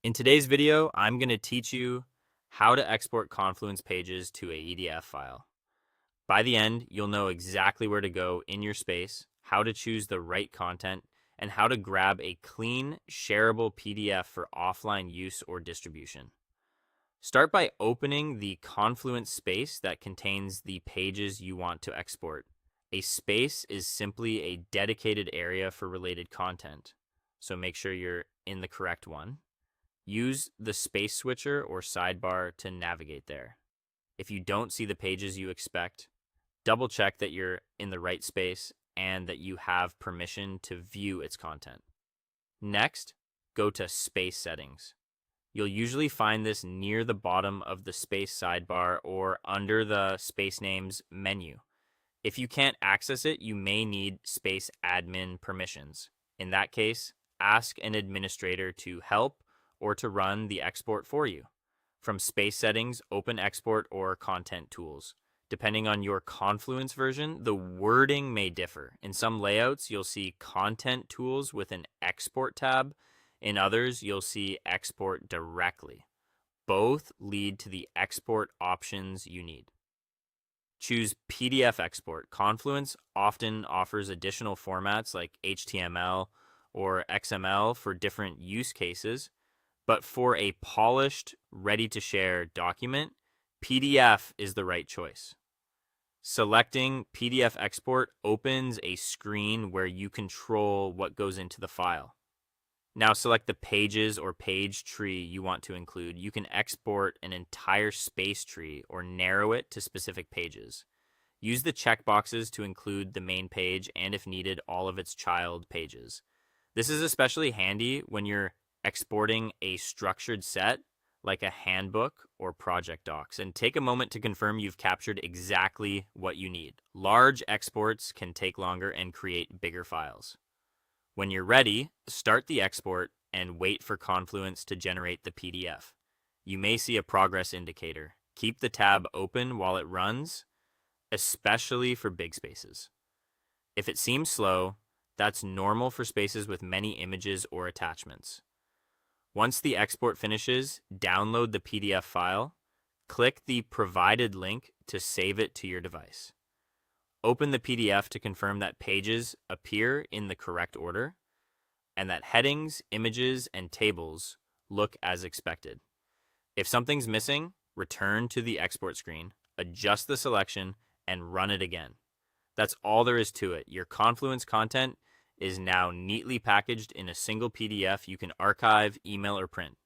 In today's video, I'm going to teach you how to export Confluence pages to a EDF file. By the end, you'll know exactly where to go in your space, how to choose the right content, and how to grab a clean, shareable PDF for offline use or distribution. Start by opening the Confluence space that contains the pages you want to export. A space is simply a dedicated area for related content, so make sure you're in the correct one. Use the space switcher or sidebar to navigate there. If you don't see the pages you expect, double check that you're in the right space and that you have permission to view its content. Next, go to Space Settings. You'll usually find this near the bottom of the space sidebar or under the Space Names menu. If you can't access it, you may need Space Admin permissions. In that case, ask an administrator to help or to run the export for you. From Space Settings, open Export or Content Tools. Depending on your Confluence version, the wording may differ. In some layouts, you'll see Content Tools with an Export tab. In others, you'll see Export directly. Both lead to the export options you need. Choose PDF Export. Confluence often offers additional formats like HTML or XML for different use cases. But for a polished, ready-to-share document, PDF is the right choice. Selecting PDF export opens a screen where you control what goes into the file. Now select the pages or page tree you want to include. You can export an entire space tree or narrow it to specific pages. Use the checkboxes to include the main page and, if needed, all of its child pages. This is especially handy when you're exporting a structured set like a handbook or project docs, and take a moment to confirm you've captured exactly what you need. Large exports can take longer and create bigger files. When you're ready, start the export and wait for Confluence to generate the PDF. You may see a progress indicator. Keep the tab open while it runs, especially for big spaces. If it seems slow, that's normal for spaces with many images or attachments. Once the export finishes, download the PDF file. Click the provided link to save it to your device. Open the PDF to confirm that pages appear in the correct order and that headings, images, and tables look as expected. If something's missing, return to the export screen, adjust the selection, and run it again. That's all there is to it. Your Confluence content is now neatly packaged in a single PDF you can archive, email, or print.